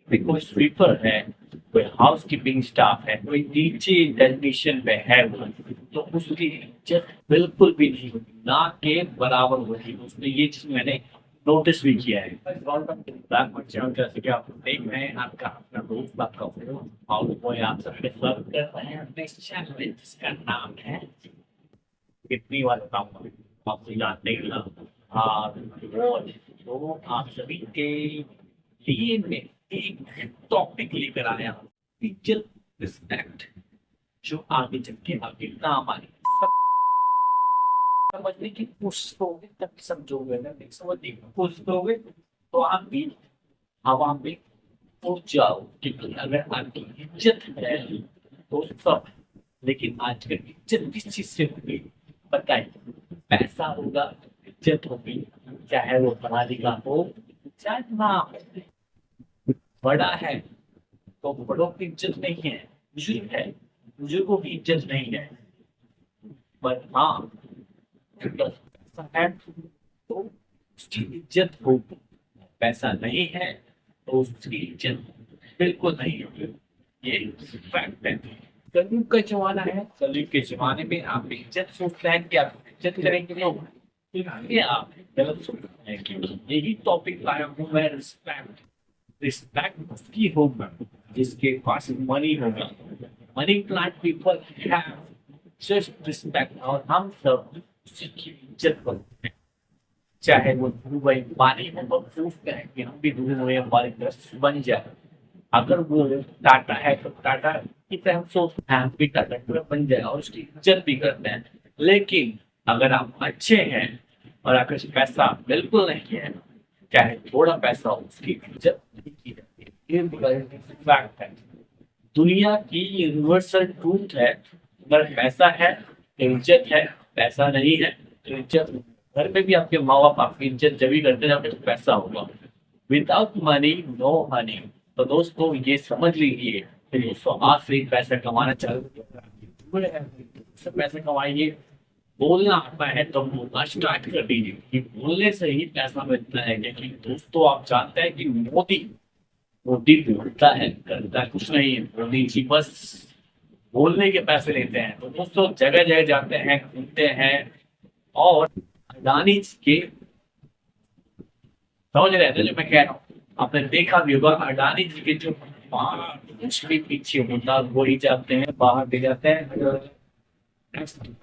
कोई स्वीपर है, कोई हाउस कीपिंग स्टाफ है, कोई नीचे टेक्नीशियन पे है वो, तो उसकी इज्जत बिल्कुल भी नहीं होगी, ना के बराबर होगी। उसने ये चीज मैंने नोटिस भी किया है। जैसे कि आप देख रहे हैं, आपका अपना दोस्त, आपका हाउस बॉय आप सबके सर्व कर रहे हैं अपने चैनल में, जिसका नाम है कितनी बार बताऊंगा, आपसे जानते ही ना। हाँ, तो आप सभी के लिए मैं एक टॉपिक लेकर आया हूँ, टीचर रिस्पेक्ट, जो आगे चल के आपके काम आए। समझने की कोशिश करोगे तब समझोगे, अगर नहीं समझने की कोशिश करोगे तो आप भी हवा में उड़ जाओ। क्योंकि अगर आपकी इज्जत है तो सब, लेकिन आजकल इज्जत किस चीज से होगी बताइए? पैसा होगा, इज्जत होगी, चाहे वो पढ़ा लिखा हो चाहे ना हो। बड़ा है तो बड़ों की इज्जत नहीं है, बुजुर्ग है बुजुर्गों की इज्जत नहीं है। पर हाँ, अगर पैसा है तो उसकी इज्जत होगी, पैसा नहीं है तो उसकी इज्जत बिल्कुल नहीं होगी। ये फैक्ट है। कलयुग का जमाना है, कलयुग के जमाने में आप इज्जत सोचते हैं कि आप इज्जत करेंगे लोग, ये आप गलत सोच रहे हैं। क्योंकि यही टॉपिक लाया हूँ मैं, रिस्पेक्ट। रिस्पेक्ट उसकी होगा जिसके पास मनी होगा। Money plant people have just respect, और हम सब उसी की इज्जत करते हैं। चाहे वो दुबई पानी में प्रूफ करें कि हम भी दुबई हमारे तरह बन जाए। अगर वो टाटा है तो टाटा की तरह हम सोचते हैं हम भी टाटा की तरह बन जाए और उसकी इज्जत भी करते हैं। लेकिन अगर आप अच्छे हैं और आपके पास पैसा बिल्कुल नहीं है, चाहे थोड़ा पैसा हो, उसकी इज्जत नहीं की जाती है। ये फैक्ट है, दुनिया की यूनिवर्सल ट्रूथ है। अगर पैसा है तो इज्जत है, पैसा नहीं है तो इज्जत नहीं। घर में भी आपके माँ बाप आपकी इज्जत जब भी करते हैं जब आपके पास पैसा होगा। Without money no honey. तो दोस्तों ये समझ लीजिए कि दोस्तों आज से ही पैसा कमाना चालू कीजिए। पैसा कमाइए। बोलना आता है तो बोलना स्टार्ट कर दीजिए कि बोलने से ही पैसा मिलता है। क्योंकि दोस्तों आप जानते हैं कि मोदी मोदी बोलता है करता कुछ नहीं है। मोदी जी बस बोलने के पैसे लेते हैं। तो दोस्तों जगह जगह जाते हैं, घूमते हैं, और अडानी जी के, समझ रहे थे जो मैं कह रहा हूँ? आपने देखा भी होगा अडानी जी के जो कुछ भी पीछे होता वही जाते हैं, बाहर ले जाते हैं,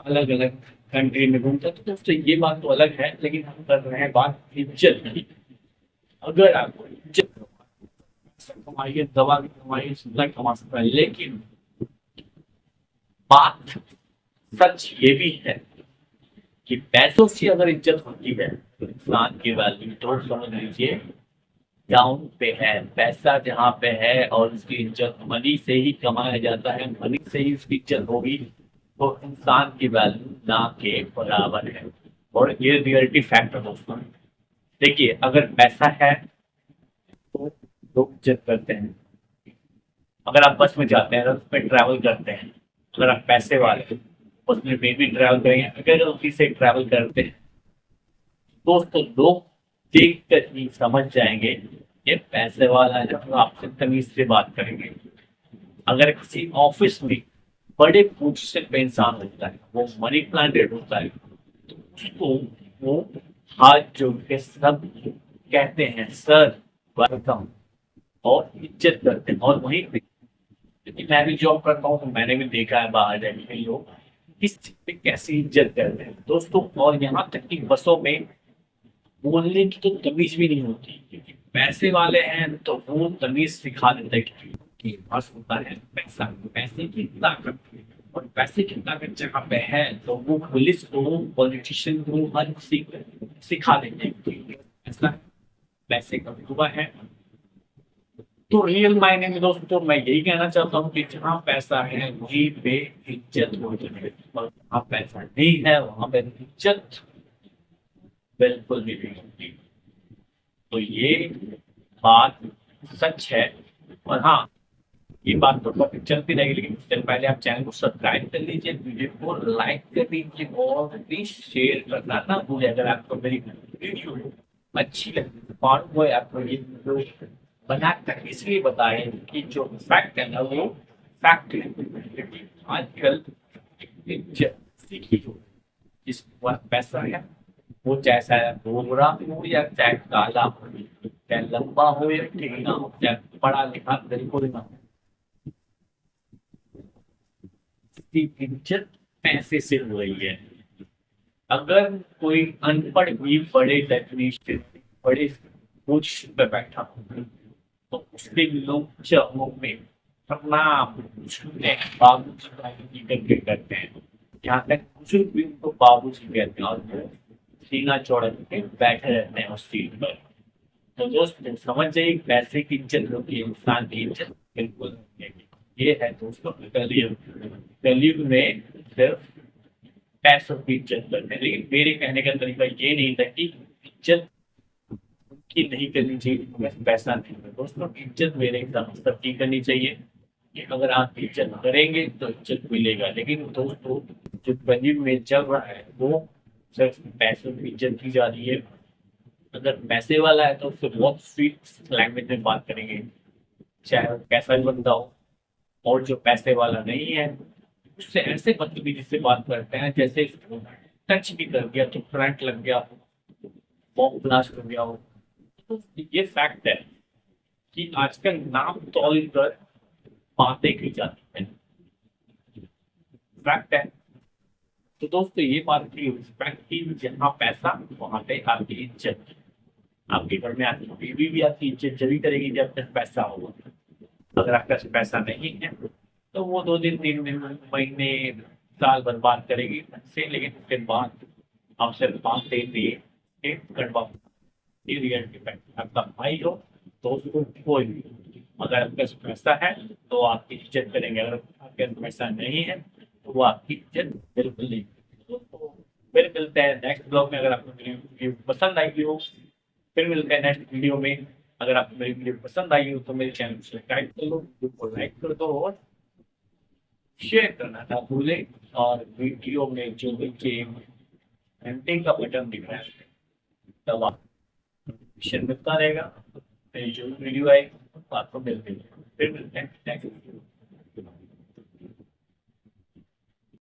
अलग अलग कंट्री में घूमते हैं। तो दोस्तों ये बात तो अलग है, लेकिन हम कर रहे हैं बात इज्जत की। अगर आपको इज्जत कमाइए, दवा भी कमाइए, सुंदर कमा सकता है, लेकिन बात सच ये भी है कि पैसों से अगर इज्जत होती है तो इंसान की वैल्यू तो समझ लीजिए डाउन पे है। पैसा जहाँ पे है और उसकी इज्जत मनी से ही कमाया जाता है, मनी से ही उसकी इज्जत होगी, तो इंसान की वैल्यू ना के बराबर है। और ये रियलिटी फैक्ट है दोस्तों। देखिए अगर पैसा है तो लोग इज्जत करते हैं। अगर आप बस में जाते हैं, बस में ट्रैवल करते हैं, अगर आप पैसे वाले हैं, बस में भी ट्रैवल करेंगे, अगर गलती से ट्रैवल करते हैं, दोस्तों लोग देख कर ही समझ जाएंगे ये पैसे वाला है, तो आपसे तमीज से बात करेंगे। अगर किसी ऑफिस में बड़े पोजीशन पे इंसान होता है, वो मनी प्लांटेड होता है, तो उसको वो हाथ जोड़ के सब कहते हैं सर, वेलकम, और इज्जत करते हैं। और वहीं पे, क्योंकि मैं भी जॉब करता हूँ तो मैंने भी देखा है बाहर जाके कई लोग किस चीज पे कैसी इज्जत करते हैं दोस्तों। और यहाँ तक कि बसों में बोलने की तो तमीज भी नहीं होती, क्योंकि पैसे वाले हैं तो वो तमीज सिखा देते हैं कि बस होता है पैसा, पैसे की ताकत। और पैसे की ताकत जहाँ पे है तो वो पुलिस को, पॉलिटिशियन को, हर किसी को सिखा देते हैं कि ऐसा पैसे का हुआ है। तो रियल मायने में दोस्तों मैं यही कहना चाहता हूँ कि जहाँ पैसा है वहीं पे इज्जत होती है, और जहाँ पैसा नहीं है वहां पे इज्जत बिल्कुल भी नहीं होती। तो ये बात सच है। और हाँ, ये बात तो टॉपिक चलती रहेगी, लेकिन उससे पहले आप चैनल को सब्सक्राइब कर लीजिए, वीडियो को लाइक कर दीजिए, और प्लीज शेयर करना ना भूलिए। अगर आपको मेरी वीडियो अच्छी लगी तो आपको ये वीडियो बनाकर इसलिए बताए कि जो फैक्ट है ना वो फैक्ट है। लेकिन आजकल इज्जत सीखी हो, जिसके पास पैसा है वो चाहे गोरा हो या चाहे काला हो, चाहे लंबा हो या टेढ़ा हो, चाहे पढ़ा लिखा बिल्कुल ना हो, उसकी इज्जत पैसे से हो रही है। अगर कोई अनपढ़ भी बड़े डेफिनेशन बड़े पोजीशन पे बैठा हो तो उसके लोग चमों में प्रणाम छूते हैं, बाबूजी बाबूजी करके करते हैं। यहाँ तक बुजुर्ग भी उनको बाबूजी कहते हैं और वो सीना चौड़ा के बैठे रहते हैं उस सीट पर। तो दोस्तों समझ जाइए पैसे की इज्जत होती है, इंसान की इज्जत बिल्कुल नहीं है। ये है दोस्तों कलयुग। कलयुग में सिर्फ पैसों की इज्जत करते हैं, लेकिन मेरे कहने का तरीका ये नहीं था कि इज्जत की नहीं करनी चाहिए, बस पैसा नहीं है। दोस्तों इज्जत मेरे हिसाब से सबकी करनी चाहिए कि अगर आप इज्जत करेंगे तो इज्जत मिलेगा। लेकिन दोस्तों जो कलयुग में चल रहा है वो सिर्फ पैसों की इज्जत की जा रही है। अगर पैसे वाला है तो उससे बहुत स्वीट लैंग्वेज में बात करेंगे, चाहे वो कैसा भी बंदा हो। और जो पैसे वाला नहीं है उससे ऐसे बदतमीजी से बात करते हैं जैसे टच भी कर गया तो करंट लग गया हो, बॉम्ब ब्लास्ट हो गया हो। तो ये फैक्ट है कि आजकल नाम तौल कर बातें की जाती है, फैक्ट है। तो दोस्तों ये बात की रिस्पेक्ट की, जहाँ पैसा वहां पे आपकी इज्जत। आपके घर में आपकी बीवी भी आपकी इज्जत जरूर करेगी जब तक पैसा होगा। अगर आपके पास पैसा नहीं है तो वो 2 दिन 3 दिन महीने साल भर बात करेगी से, लेकिन उसके बाद आपसे बात देती है कड़वा डिपेंड। आपका भाई हो दोस्त हो कोई भी हो, अगर आपके पास पैसा है तो आपकी इज्जत करेंगे, अगर आपके पास पैसा नहीं है तो वो आपकी इज्जत बिल्कुल नहीं करेंगे। तो फिर मिलते हैं नेक्स्ट ब्लॉग में। अगर आपको मेरी वीडियो पसंद आई हो फिर मिलते हैं नेक्स्ट वीडियो में। अगर आपको मेरी वीडियो पसंद आई हो तो मेरे चैनल को सब्सक्राइब कर लो, वीडियो को लाइक कर दो और शेयर करना ना भूलें। और वीडियो में जो नीचे घंटे का बटन दिख रहा है दबा, नोटिफिकेशन मिलता रहेगा, मेरी जो वीडियो आएगी आपको मिल गई। फिर मिलते हैं नेक्स्ट